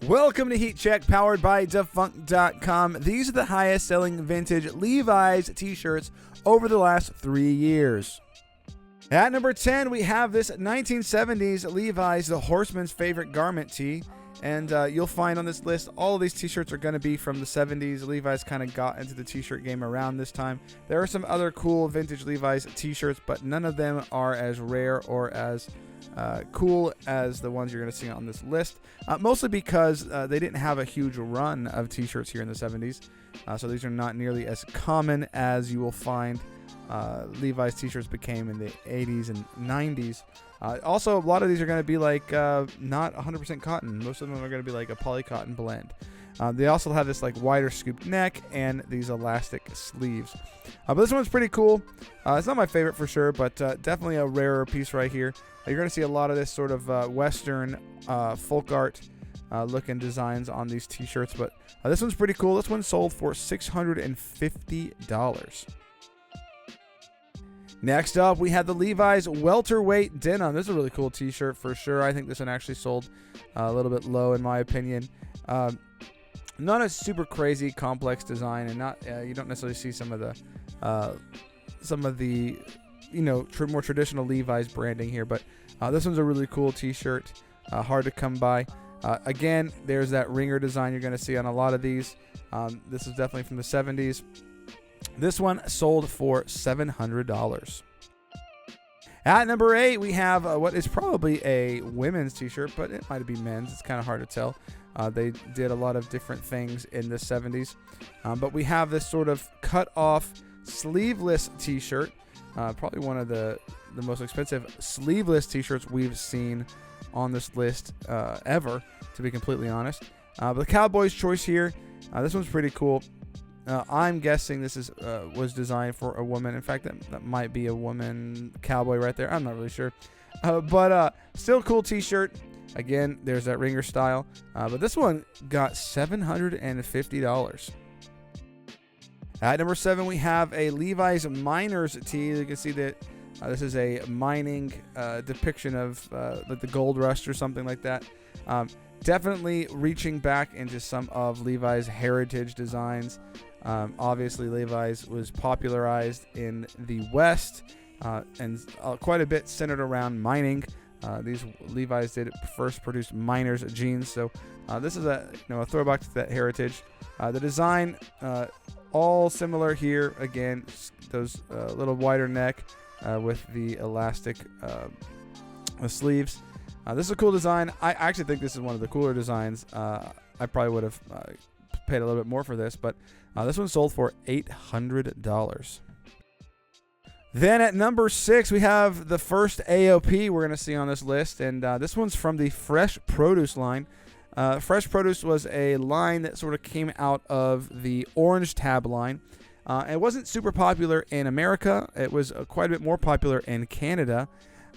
Welcome to Heat Check, powered by Defunct.com. These are the highest selling vintage Levi's t-shirts over the last 3 years. At number 10, we have this 1970s Levi's, the Horseman's Favorite Garment tee. And you'll find on this list, all of these t-shirts are going to be from the 70s. Levi's kind of got into the t-shirt game around this time. There are some other cool vintage Levi's t-shirts, but none of them are as rare or as cool as the ones you're going to see on this list. Mostly because they didn't have a huge run of t-shirts here in the 70s. So these are not nearly as common as you will find Levi's t-shirts became in the 80s and 90s. Also, a lot of these are going to be like not 100% cotton. Most of them are going to be like a polycotton blend. They also have this like wider scooped neck and these elastic sleeves. But this one's pretty cool. It's not my favorite for sure, but definitely a rarer piece right here. You're going to see a lot of this sort of Western folk art looking designs on these t-shirts. But this one's pretty cool. This one sold for $650. Next up, we have the Levi's welterweight denim. This is a really cool t-shirt for sure. I think this one actually sold a little bit low in my opinion. Not a super crazy complex design, and not you don't necessarily see some of the more traditional Levi's branding here. But this one's a really cool t-shirt, hard to come by. Again, there's that ringer design you're going to see on a lot of these. This is definitely from the 70s. This one sold for $700. At number 8, we have what is probably a women's t-shirt, but it might be men's. It's kind of hard to tell. They did a lot of different things in the 70s. But we have this sort of cut-off sleeveless t-shirt. Probably one of the most expensive sleeveless t-shirts we've seen on this list ever, to be completely honest. But the Cowboys choice here, this one's pretty cool. I'm guessing this was designed for a woman. In fact, that might be a woman cowboy right there. I'm not really sure. But still cool t-shirt. Again, there's that ringer style. But this one got $750. At number 7, we have a Levi's Miners tee. You can see that this is a mining depiction of like the gold rush or something like that. Definitely reaching back into some of Levi's heritage designs. Obviously, Levi's was popularized in the West and quite a bit centered around mining. These Levi's did first produce miners' jeans, so this is a throwback to that heritage. The design, all similar here. Again, those little wider neck with the elastic sleeves. This is a cool design. I actually think this is one of the cooler designs. I probably would have paid a little bit more for this, but this one sold for $800. Then at number 6, we have the first AOP we're going to see on this list, and this one's from the Fresh Produce line. Fresh Produce was a line that sort of came out of the Orange Tab line. It wasn't super popular in America. It was quite a bit more popular in Canada,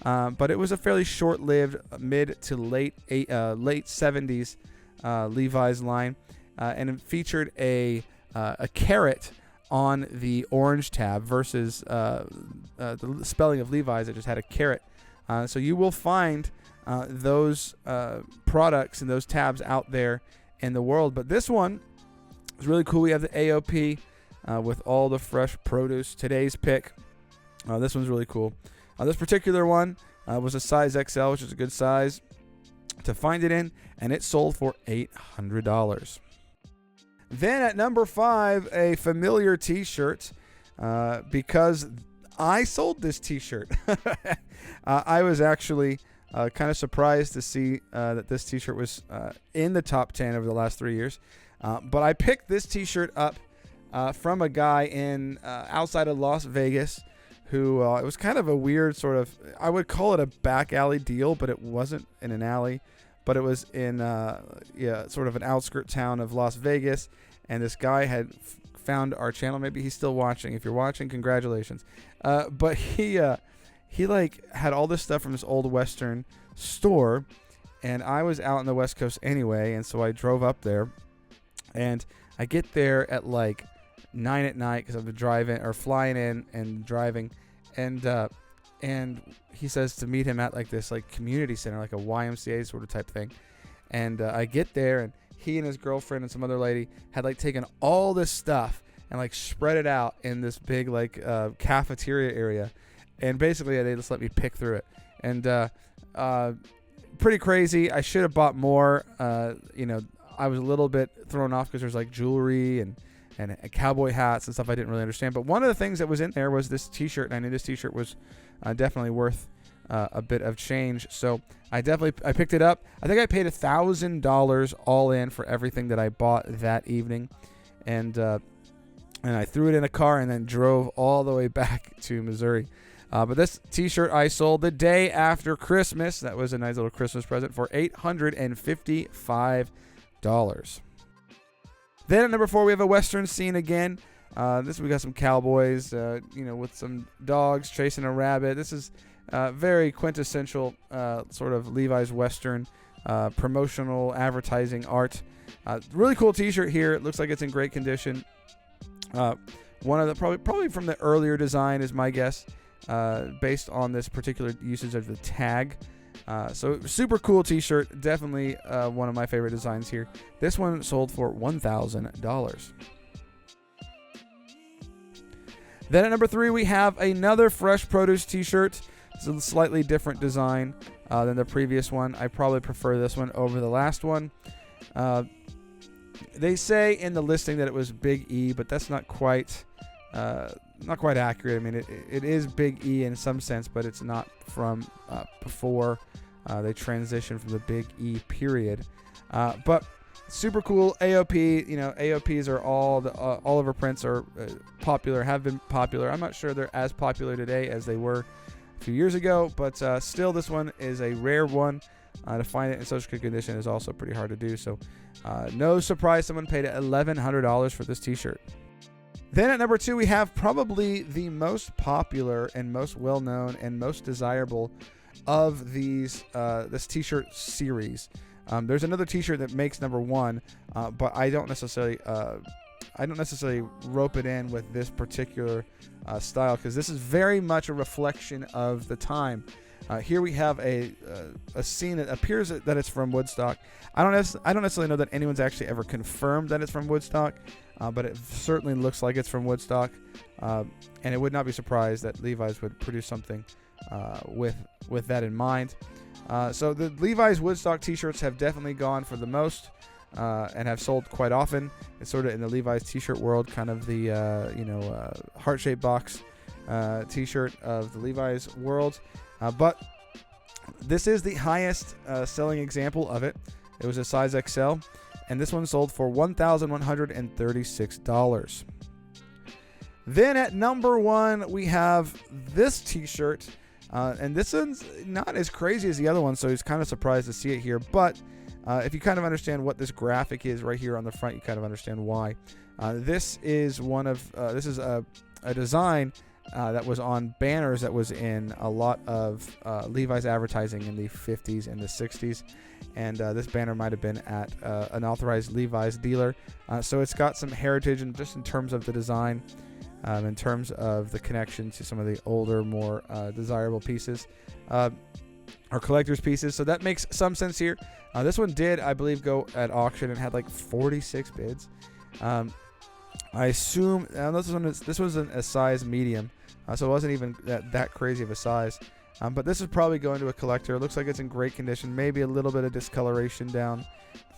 but it was a fairly short-lived mid to late 70s Levi's line, and it featured a carrot on the Orange Tab versus the spelling of Levi's. It just had a carrot. So you will find those products and those tabs out there in the world. But this one is really cool. We have the AOP with all the fresh produce. Today's pick. This one's really cool. This particular one was a size XL, which is a good size to find it in, and it sold for $800. Then at number 5, a familiar t-shirt, because I sold this t-shirt. I was actually kind of surprised to see that this t-shirt was in the top 10 over the last 3 years. But I picked this t-shirt up from a guy in outside of Las Vegas who it was kind of a weird sort of, I would call it a back alley deal, but it wasn't in an alley. But it was in sort of an outskirt town of Las Vegas, and this guy had found our channel. Maybe he's still watching. If you're watching, congratulations. But he like had all this stuff from this old Western store, and I was out on the West Coast anyway, and so I drove up there, and I get there at like 9 at night because I've been driving or flying in and driving, and he says to meet him at like this like community center, like a YMCA sort of type thing. And I get there, and he and his girlfriend and some other lady had like taken all this stuff and like spread it out in this big like cafeteria area, and basically they just let me pick through it, and pretty crazy. I should have bought more. I was a little bit thrown off because there's like jewelry and cowboy hats and stuff I didn't really understand. But one of the things that was in there was this T-shirt, and I knew this T-shirt was definitely worth a bit of change. So I picked it up. I think I paid $1,000 all in for everything that I bought that evening, and I threw it in a car and then drove all the way back to Missouri. But this T-shirt I sold the day after Christmas. That was a nice little Christmas present for $855. Then at number 4, we have a Western scene again. We got some cowboys, with some dogs chasing a rabbit. This is very quintessential sort of Levi's Western promotional advertising art. Really cool T-shirt here. It looks like it's in great condition. One of the probably from the earlier design is my guess, based on this particular usage of the tag. So super cool T-shirt. Definitely one of my favorite designs here. This one sold for $1,000. Then at number 3, we have another Fresh Produce T-shirt. It's a slightly different design than the previous one. I probably prefer this one over the last one. They say in the listing that it was Big E, but that's not quite accurate. I mean, it is Big E in some sense, but it's not from before they transitioned from the Big E period. But super cool AOP. AOPs are all over prints are popular, have been popular. I'm not sure they're as popular today as they were a few years ago, but still, this one is a rare one. To find it in such good condition is also pretty hard to do. So, no surprise someone paid $1,100 for this T-shirt. Then at number 2, we have probably the most popular and most well-known and most desirable of these this T-shirt series. There's another T-shirt that makes number 1, but I don't necessarily rope it in with this particular style, because this is very much a reflection of the time. Here we have a scene that appears that it's from Woodstock. I don't necessarily know that anyone's actually ever confirmed that it's from Woodstock, but it certainly looks like it's from Woodstock, and it would not be surprised that Levi's would produce something with that in mind. So the Levi's Woodstock T-shirts have definitely gone for the most, and have sold quite often. It's sort of in the Levi's T-shirt world, kind of the heart-shaped box T-shirt of the Levi's world. But this is the highest selling example of it. It was a size XL, and this one sold for $1,136. Then at number 1, we have this T-shirt, and this one's not as crazy as the other one, so he's kind of surprised to see it here. But if you kind of understand what this graphic is right here on the front, you kind of understand why. This is a design that was on banners that was in a lot of Levi's advertising in the 50s and the 60s. And this banner might have been at an authorized Levi's dealer. So it's got some heritage, and just in terms of the design, in terms of the connection to some of the older, more desirable pieces, or collector's pieces. So that makes some sense here. This one did, I believe, go at auction and had like 46 bids. I assume this was a size medium, so it wasn't even that crazy of a size. But this is probably going to a collector. It looks like it's in great condition. Maybe a little bit of discoloration down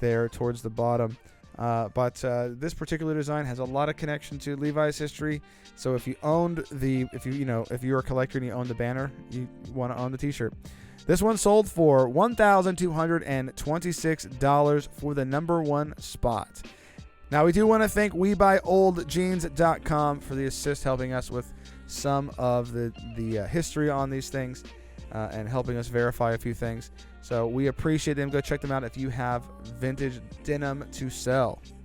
there towards the bottom. But this particular design has a lot of connection to Levi's history. So if you owned if you're a collector and you own the banner, you want to own the T-shirt. This one sold for $1,226 for the number 1 spot. Now, we do want to thank WeBuyOldJeans.com for the assist, helping us with some of the history on these things and helping us verify a few things. So we appreciate them. Go check them out if you have vintage denim to sell.